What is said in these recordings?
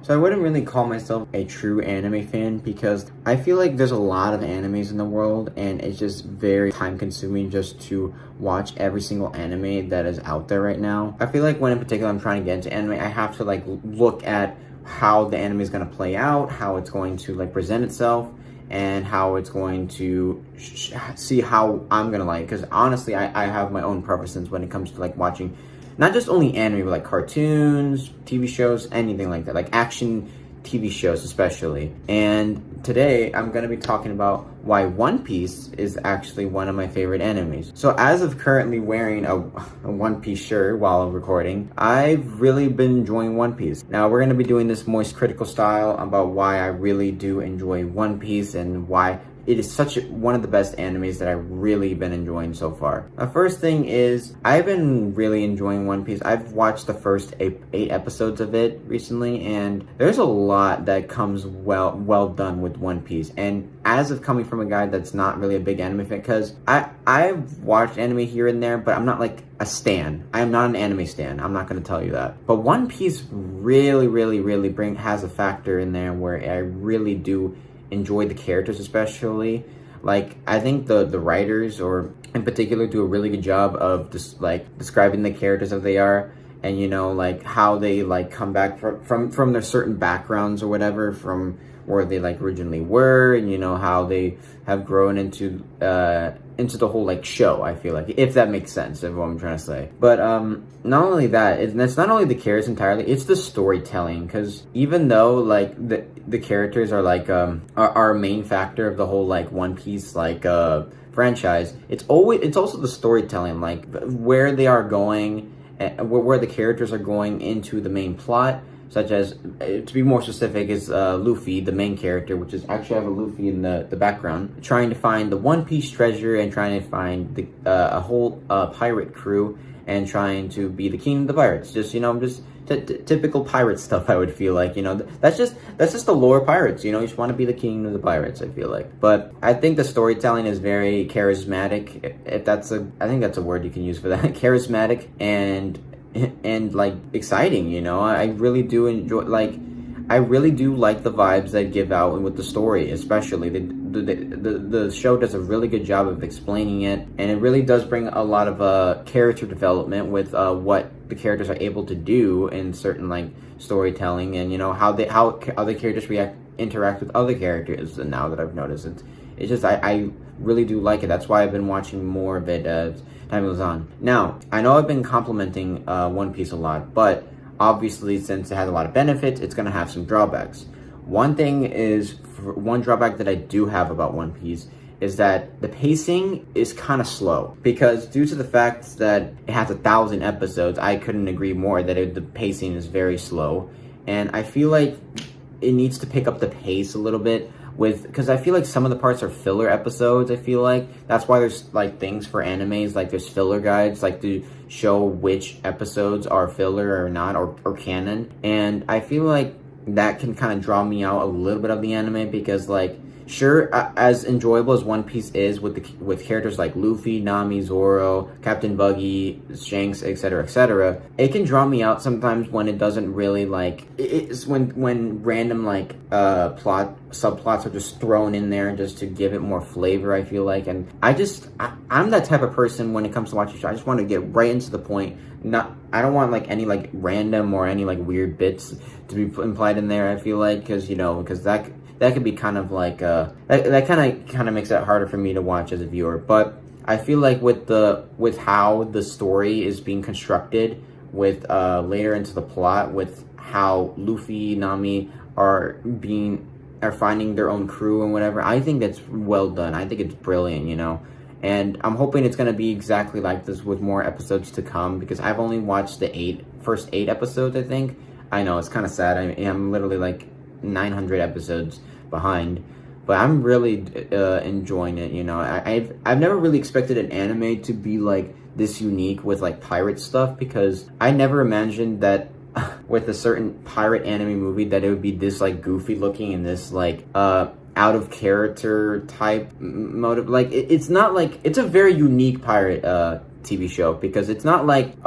So I wouldn't really call myself a true anime fan because I feel like there's a lot of animes in the world and it's just very time consuming just to watch every single anime that is out there right now. I feel like when in particular I'm trying to get into anime, I have to like look at how the anime is going to play out, how it's going to like present itself, and how it's going to see how I'm gonna like, because honestly I have my own preferences when it comes to like watching not just only anime but like cartoons, TV shows, anything like that, like action TV shows especially. And today I'm going to be talking about why One Piece is actually one of my favorite animes. So as of currently wearing a One Piece shirt while I'm recording, I've really been enjoying One Piece. Now we're going to be doing this Moist Critical style about why I really do enjoy One Piece and why it is such one of the best animes that I've really been enjoying so far. The first thing is, I've been really enjoying One Piece. I've watched the first eight episodes of it recently, and there's a lot that comes well done with One Piece. And as of coming from a guy that's not really a big anime fan, because I've watched anime here and there, but I'm not like a stan. I am not an anime stan. I'm not going to tell you that. But One Piece really has a factor in there where I really do enjoy the characters, especially. Like, I think the writers, or in particular, do a really good job of just like describing the characters as they are, and you know, like how they like come back from their certain backgrounds or whatever, from where they like originally were, and you know how they have grown into the whole like show. I feel like, if that makes sense of what I'm trying to say. But not only that, it's not only the characters entirely, it's the storytelling. Because even though like the characters are like are a main factor of the whole like One Piece like franchise, it's also the storytelling, like where they are going, where the characters are going into the main plot. Such as, to be more specific, is Luffy, the main character, which is actually I have a Luffy in the background, trying to find the One Piece treasure and trying to find a whole pirate crew and trying to be the king of the pirates. Just, you know, just typical pirate stuff, I would feel like, you know. That's just the lore of pirates, you know. You just want to be the king of the pirates, I feel like. But I think the storytelling is very charismatic, I think that's a word you can use for that. Charismatic and like exciting, you know. I really do enjoy, like, I really do like the vibes that give out with the story, especially the show does a really good job of explaining it, and it really does bring a lot of character development with what the characters are able to do in certain like storytelling, and you know how other characters interact with other characters. And now that I've noticed it's just I really do like it. That's why I've been watching more of it as time goes on. Now, I know I've been complimenting One Piece a lot, but obviously since it has a lot of benefits, it's going to have some drawbacks. One drawback that I do have about One Piece is that the pacing is kind of slow, because due to the fact that it has 1,000 episodes, I couldn't agree more that the pacing is very slow, and I feel like it needs to pick up the pace a little bit, because I feel like some of the parts are filler episodes. I feel like that's why there's like things for animes, like there's filler guides, like to show which episodes are filler or not, or canon. And I feel like that can kind of draw me out a little bit of the anime, because like, sure, as enjoyable as One Piece is with characters like Luffy, Nami, Zoro, Captain Buggy, Shanks, etc., it can draw me out sometimes when it doesn't really like, it's when random like subplots are just thrown in there just to give it more flavor, I feel like. And I'm that type of person when it comes to watching show. I just want to get right into the point. I don't want like any like random or any like weird bits to be implied in there, I feel like, because that could be kind of like that kind of makes it harder for me to watch as a viewer. But I feel like with how the story is being constructed, with later into the plot, with how Luffy, Nami are finding their own crew and whatever, I think that's well done. I think it's brilliant, you know. And I'm hoping it's going to be exactly like this with more episodes to come, because I've only watched the first eight episodes, I think. I know, it's kind of sad. I'm literally like 900 episodes behind, but I'm really enjoying it, you know. I've never really expected an anime to be like this unique with like pirate stuff, because I never imagined that with a certain pirate anime movie that it would be this like goofy looking and this like out of character type motive. Like it's not like, it's a very unique pirate TV show, because it's not like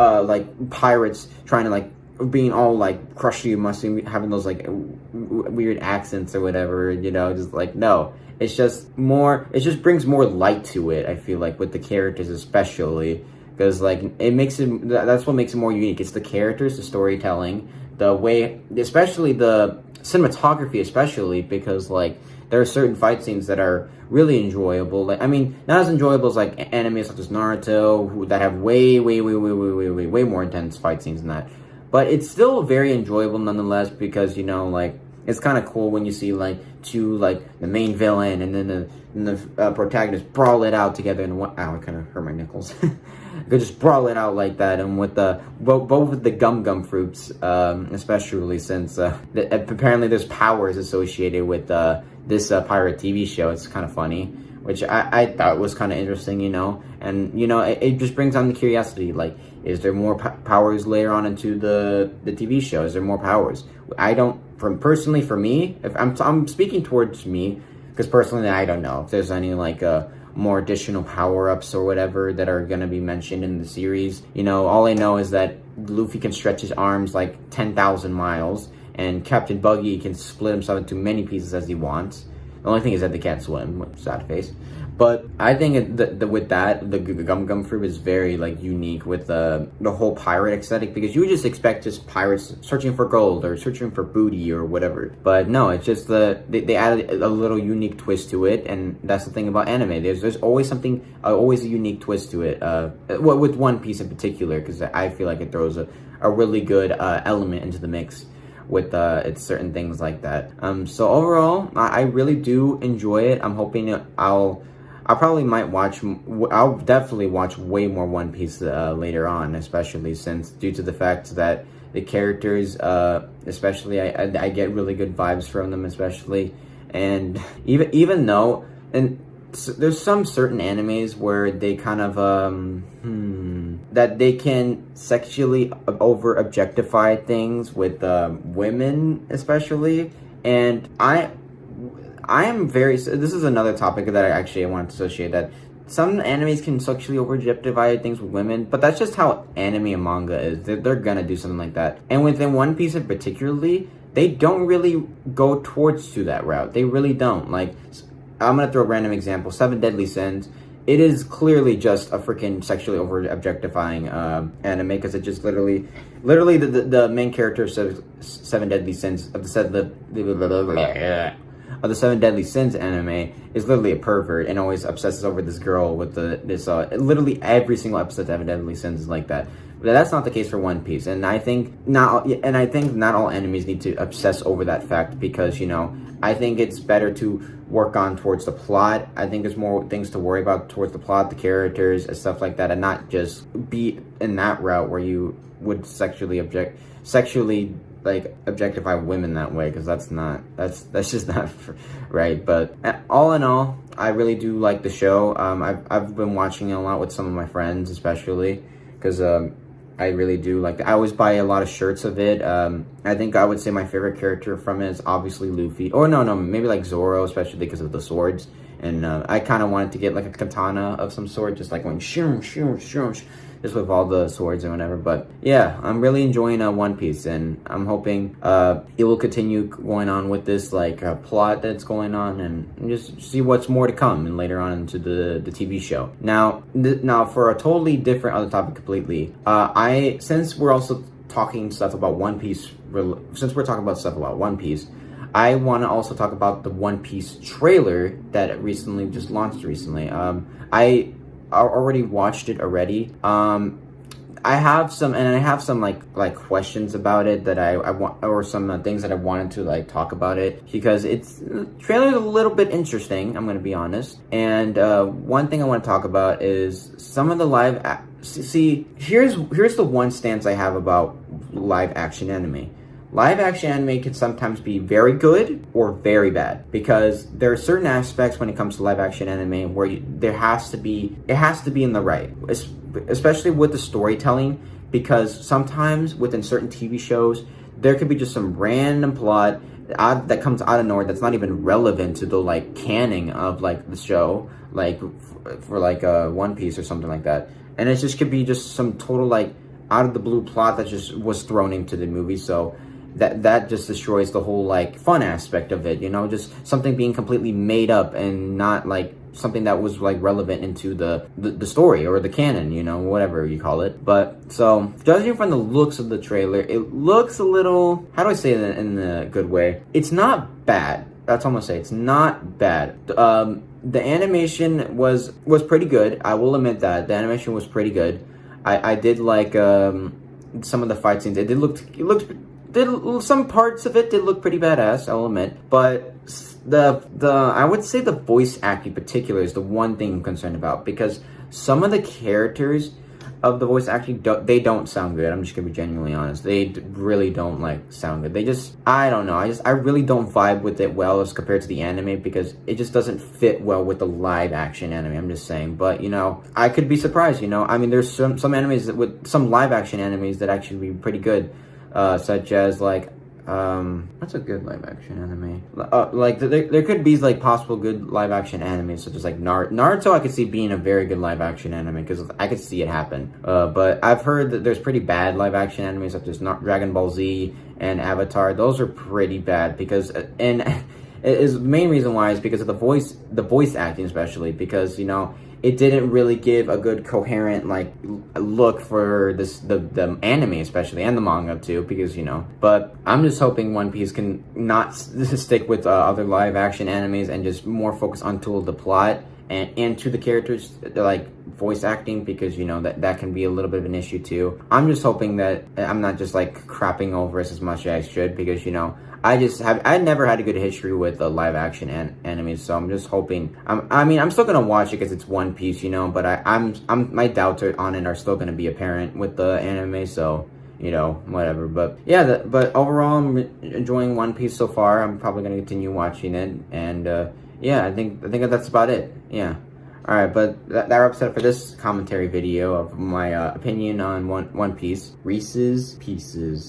pirates trying to like being all like crushy, musty, having those like weird accents or whatever, you know, just like, no. It's just more, it just brings more light to it, I feel like, with the characters especially. Because, like, it makes it, that's what makes it more unique. It's the characters, the storytelling, the way, especially the cinematography, especially, because, like, there are certain fight scenes that are really enjoyable. Like, I mean, not as enjoyable as, like, anime such as Naruto, that have way more intense fight scenes than that. But it's still very enjoyable nonetheless, because, you know, like, it's kind of cool when you see, like, two, like, the main villain and then the protagonist brawl it out together in one. Ow, I kind of hurt my nipples. Could just brawl it out like that, and with the both with the gum fruits, especially since apparently there's powers associated with this pirate TV show. It's kind of funny, which I thought was kind of interesting, you know, and you know it just brings on the curiosity. Like, is there more powers later on into the TV show? Is there more powers? I don't. Personally, for me, if I'm speaking towards me, because personally I don't know if there's any like more additional power-ups or whatever that are going to be mentioned in the series. You know, all I know is that Luffy can stretch his arms like 10,000 miles, and Captain Buggy can split himself into many pieces as he wants. The only thing is that they can't swim, sad face. But I think with that, the Gum Fruit is very like unique with the whole pirate aesthetic, because you would just expect just pirates searching for gold or searching for booty or whatever. But no, it's just they added a little unique twist to it, and that's the thing about anime. There's always something, always a unique twist to it. With One Piece in particular, because I feel like it throws a really good element into the mix with it's certain things like that. So overall, I really do enjoy it. I'm hoping I probably might watch. I'll definitely watch way more One Piece later on, especially since due to the fact that the characters, especially I get really good vibes from them, especially, and even though there's some certain animes where they kind of that they can sexually over objectify things with women, especially, and I am very. This is another topic that I want to associate, that some animes can sexually over-objectify things with women, but that's just how anime and manga is. They're gonna do something like that. And within One Piece in particularly, they don't really go towards to that route. They really don't. Like, I'm gonna throw a random example. Seven Deadly Sins. It is clearly just a freaking sexually over-objectifying anime, because it just literally the main character of Seven Deadly Sins of the Seven Deadly Sins anime is literally a pervert and always obsesses over this girl with this literally every single episode of Seven Deadly Sins is like that. But that's not the case for One Piece, and I think not all enemies need to obsess over that fact, because, you know, I think it's better to work on towards the plot. I think there's more things to worry about towards the plot, the characters, and stuff like that, and not just be in that route where you would sexually like objectify women that way, because that's just not right. But all in all, I really do like the show. I've been watching it a lot with some of my friends, especially because I really do like I always buy a lot of shirts of it. I think I would say my favorite character from it is obviously Luffy, or no, maybe like Zoro, especially because of the swords. And I kind of wanted to get like a katana of some sort, just like going shoom, just with all the swords and whatever. But yeah, I'm really enjoying One Piece, and I'm hoping it will continue going on with this like plot that's going on, and just see what's more to come and later on into the TV show. Now for a totally different other topic completely, since we're also talking stuff about One Piece, I want to also talk about the One Piece trailer that just launched recently. I already watched it already. I have some like questions about it that I want, or some things that I wanted to like talk about it, because the trailer is a little bit interesting, I'm going to be honest. And one thing I want to talk about is some of the here's the one stance I have about live action anime. Live action anime can sometimes be very good or very bad, because there are certain aspects when it comes to live action anime where it has to be in the right, especially with the storytelling, because sometimes within certain TV shows there could be just some random plot that comes out of nowhere that's not even relevant to the like canon of like the show, like for like One Piece or something like that, and it just could be just some total like out of the blue plot that just was thrown into the movie. So that just destroys the whole like fun aspect of it, you know, just something being completely made up and not like something that was like relevant into the story or the canon, you know, whatever you call it. But so judging from the looks of the trailer, it looks a little, how do I say it in a good way? It's not bad. That's all I'm gonna say. It's not bad. The animation was pretty good. I will admit that the animation was pretty good. I did like some of the fight scenes. Some parts of it did look pretty badass, I'll admit. But I would say the voice acting in particular is the one thing I'm concerned about, because some of the characters of the voice acting they don't sound good. I'm just gonna be genuinely honest. They really don't like sound good. They just, I don't know. I really don't vibe with it well as compared to the anime, because it just doesn't fit well with the live action anime. I'm just saying. But you know, I could be surprised. You know, I mean, there's some animes with some live action animes that actually be pretty good, such as like. What's a good live action anime? Like there could be like possible good live action animes such as like Naruto. I could see being a very good live action anime because I could see it happen. But I've heard that there's pretty bad live action animes such as Dragon Ball Z and Avatar. Those are pretty bad because and is the main reason why is because of the voice acting, especially because, you know, it didn't really give a good coherent like look for the anime especially, and the manga too, because, you know. But I'm just hoping One Piece can not stick with other live action animes and just more focus on the plot and to the characters, like voice acting, because, you know, that can be a little bit of an issue too. I'm just hoping that I'm not just like crapping over it as much as I should, because, you know, I never had a good history with live action animes, so I'm just hoping. I mean, I'm still gonna watch it because it's One Piece, you know. But my doubts on it are still gonna be apparent with the anime, so, you know, whatever. But yeah, but overall, I'm enjoying One Piece so far. I'm probably gonna continue watching it, and yeah, I think that's about it. Yeah. All right, but that wraps it up for this commentary video of my opinion on One Piece. Reese's Pieces.